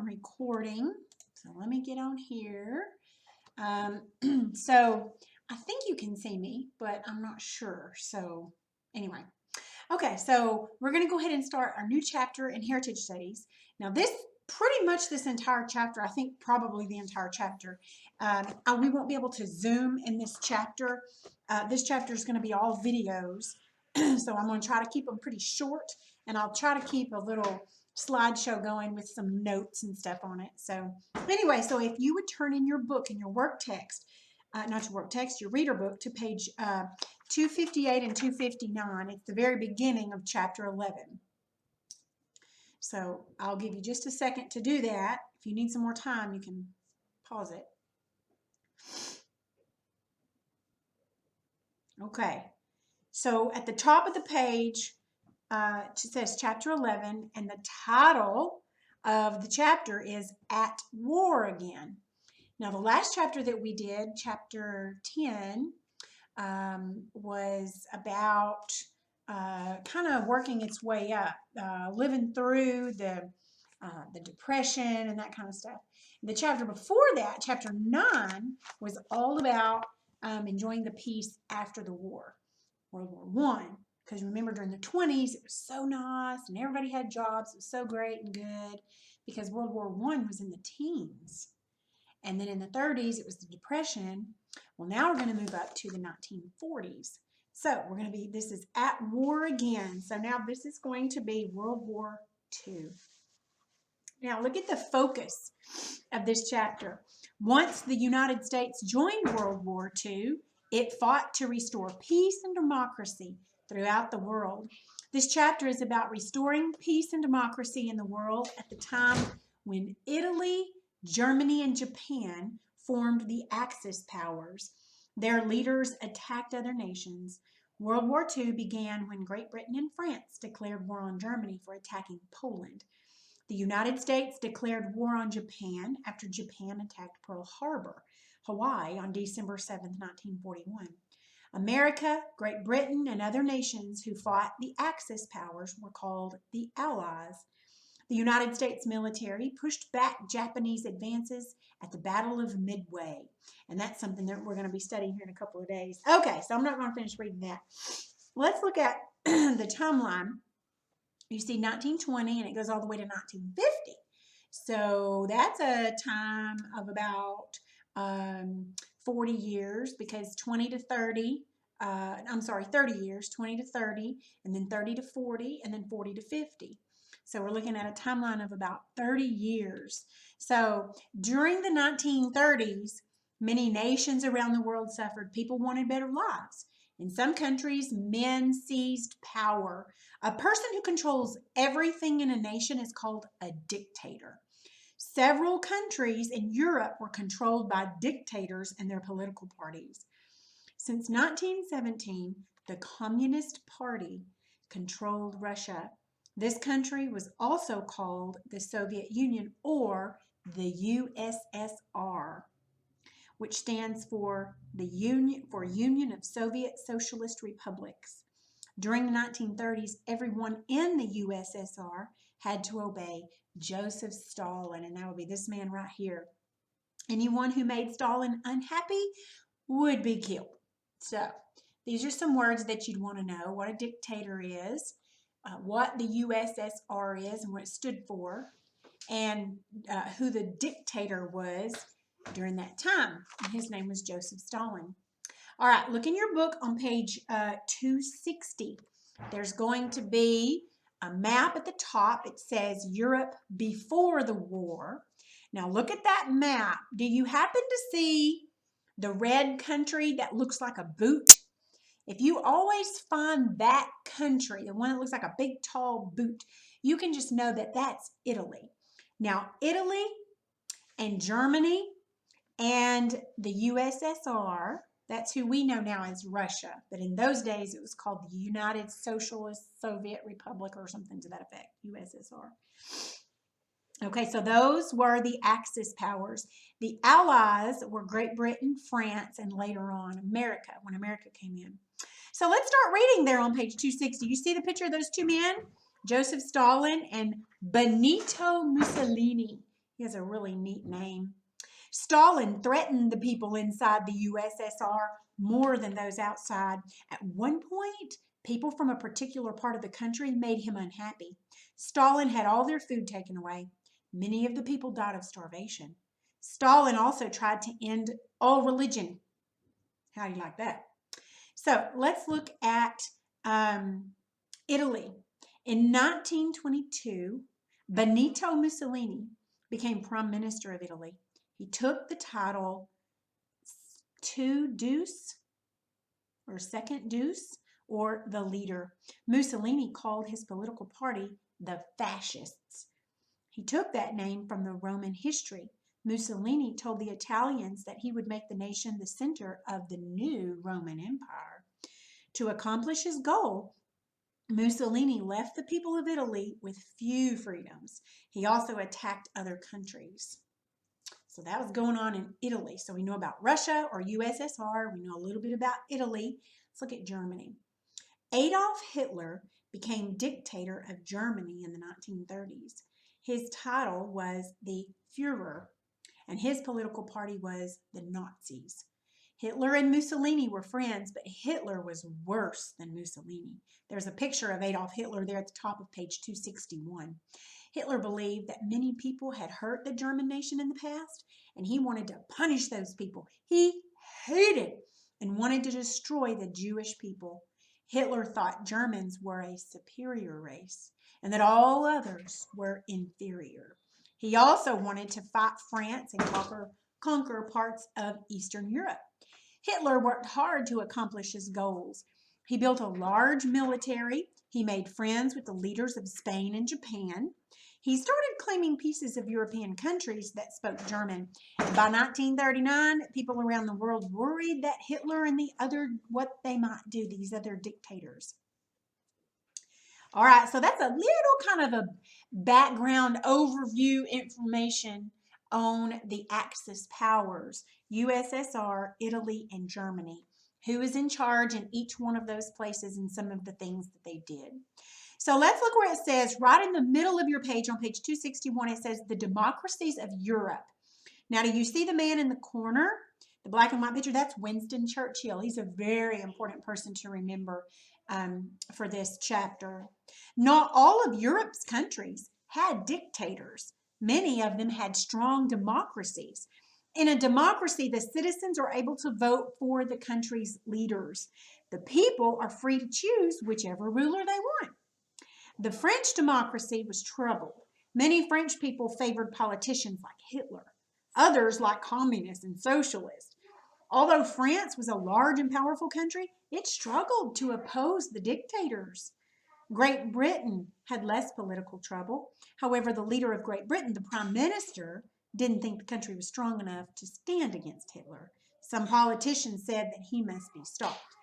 recording. So let me get on here. So I think you can see me, but I'm not sure. So anyway. Okay, so we're going to go ahead and start our new chapter in Heritage Studies. Now pretty much this entire chapter, I think probably the entire chapter, we won't be able to zoom in this chapter. This chapter is going to be all videos, so I'm going to try to keep them pretty short, and I'll try to keep a little slideshow going with some notes and stuff on it. So anyway, so if you would turn in your book and your work text, not your work text, your reader book, to page 258 and 259. It's the very beginning of chapter 11. So I'll give you just a second to do that. If you need some more time, you can pause it. Okay, so at the top of the page, it says chapter 11, and the title of the chapter is At War Again. Now, the last chapter that we did, chapter 10, was about kind of working its way up, living through the Depression and that kind of stuff. The chapter before that, chapter 9, was all about enjoying the peace after the war, World War I. Because remember, during the 20s, it was so nice and everybody had jobs. It was so great and good because World War I was in the teens. And then in the 30s, it was the Depression. Well, now we're going to move up to the 1940s. So this is At War Again. So now this is going to be World War II. Now look at the focus of this chapter. Once the United States joined World War II, it fought to restore peace and democracy throughout the world. This chapter is about restoring peace and democracy in the world at the time when Italy, Germany, and Japan formed the Axis powers. Their leaders attacked other nations. World War II began when Great Britain and France declared war on Germany for attacking Poland. The United States declared war on Japan after Japan attacked Pearl Harbor, Hawaii, on December 7, 1941. America, Great Britain, and other nations who fought the Axis powers were called the Allies. The United States military pushed back Japanese advances at the Battle of Midway. And that's something that we're going to be studying here in a couple of days. Okay, so I'm not going to finish reading that. Let's look at the timeline. You see 1920, and it goes all the way to 1950. So that's a time of about 40 years, because 30 years, 20 to 30, and then 30 to 40, and then 40 to 50. So we're looking at a timeline of about 30 years. So during the 1930s, many nations around the world suffered. People wanted better lives. In some countries, men seized power. A person who controls everything in a nation is called a dictator. Several countries in Europe were controlled by dictators and their political parties. Since 1917, the Communist Party controlled Russia. This country was also called the Soviet Union, or the USSR, which stands for the Union of Soviet Socialist Republics. During the 1930s, everyone in the USSR had to obey Joseph Stalin, and that would be this man right here. Anyone who made Stalin unhappy would be killed. So these are some words that you'd want to know: what a dictator is, what the USSR is and what it stood for, and who the dictator was during that time. And his name was Joseph Stalin. All right, look in your book on page 260. There's going to be a map at the top. It says Europe before the war. Now look at that map. Do you happen to see the red country that looks like a boot? If you always find that country, the one that looks like a big tall boot, you can just know that that's Italy. Now Italy and Germany and the USSR, that's who we know now as Russia. But in those days, it was called the United Socialist Soviet Republic or something to that effect, USSR. Okay, so those were the Axis powers. The Allies were Great Britain, France, and later on America, when America came in. So let's start reading there on page 260. You see the picture of those two men? Joseph Stalin and Benito Mussolini. He has a really neat name. Stalin threatened the people inside the USSR more than those outside. At one point, people from a particular part of the country made him unhappy. Stalin had all their food taken away. Many of the people died of starvation. Stalin also tried to end all religion. How do you like that? So let's look at Italy. In 1922, Benito Mussolini became Prime Minister of Italy. He took the title Two Deuce or Second Deuce or the leader. Mussolini called his political party the Fascists. He took that name from the Roman history. Mussolini told the Italians that he would make the nation the center of the new Roman Empire. To accomplish his goal, Mussolini left the people of Italy with few freedoms. He also attacked other countries. So that was going on in Italy. So we know about Russia or USSR. We know a little bit about Italy. Let's look at Germany. Adolf Hitler became dictator of Germany in the 1930s. His title was the Führer, and his political party was the Nazis. Hitler and Mussolini were friends, but Hitler was worse than Mussolini. There's a picture of Adolf Hitler there at the top of page 261. Hitler believed that many people had hurt the German nation in the past, and he wanted to punish those people. He hated and wanted to destroy the Jewish people. Hitler thought Germans were a superior race and that all others were inferior. He also wanted to fight France and conquer parts of Eastern Europe. Hitler worked hard to accomplish his goals. He built a large military. He made friends with the leaders of Spain and Japan. He started claiming pieces of European countries that spoke German. And by 1939, people around the world worried that Hitler and what they might do, these other dictators. All right, so that's a little kind of a background overview information on the Axis powers, USSR, Italy, and Germany. Who is in charge in each one of those places and some of the things that they did. So let's look where it says, right in the middle of your page, on page 261, it says the democracies of Europe. Now, do you see the man in the corner, the black and white picture? That's Winston Churchill. He's a very important person to remember for this chapter. Not all of Europe's countries had dictators. Many of them had strong democracies. In a democracy, the citizens are able to vote for the country's leaders. The people are free to choose whichever ruler they want. The French democracy was troubled. Many French people favored politicians like Hitler. Others like communists and socialists. Although France was a large and powerful country, it struggled to oppose the dictators. Great Britain had less political trouble. However, the leader of Great Britain, the Prime Minister, didn't think the country was strong enough to stand against Hitler. Some politicians said that he must be stopped.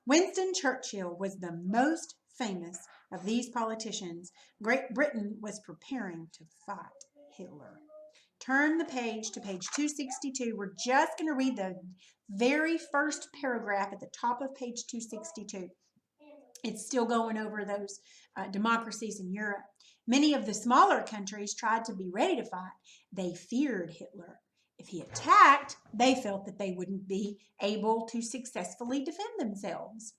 Winston Churchill was the most famous of these politicians. Great Britain was preparing to fight Hitler. Turn the page to page 262. We're just going to read the very first paragraph at the top of page 262. It's still going over those democracies in Europe. Many of the smaller countries tried to be ready to fight. They feared Hitler. If he attacked, they felt that they wouldn't be able to successfully defend themselves.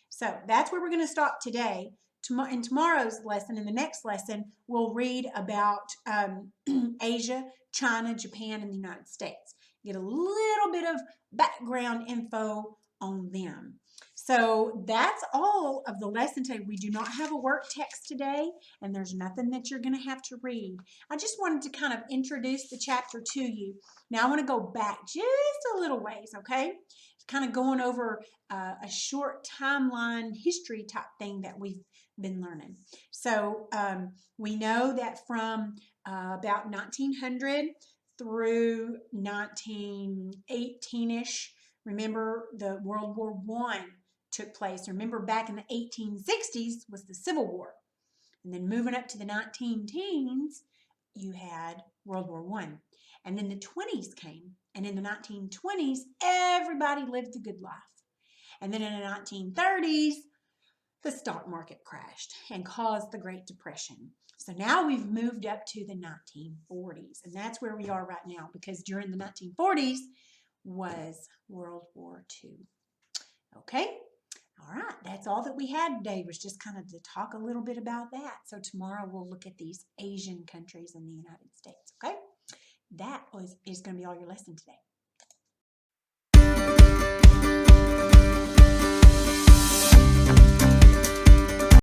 So that's where we're going to stop today. In tomorrow's lesson, in the next lesson, we'll read about Asia, China, Japan, and the United States. Get a little bit of background info on them. So that's all of the lesson today. We do not have a work text today, and there's nothing that you're going to have to read. I just wanted to kind of introduce the chapter to you. Now I want to go back just a little ways, okay? Kind of going over a short timeline history type thing that we've been learning. So we know that from about 1900 through 1918-ish, remember the World War I took place. Remember back in the 1860s was the Civil War. And then moving up to the 19-teens, you had World War I. And then the 20s came. And in the 1920s, everybody lived a good life. And then in the 1930s, the stock market crashed and caused the Great Depression. So now we've moved up to the 1940s, and that's where we are right now, because during the 1940s was World War II. Okay? All right, that's all that we had today, was just kind of to talk a little bit about that. So tomorrow we'll look at these Asian countries in the United States, okay? That is going to be all your lesson today.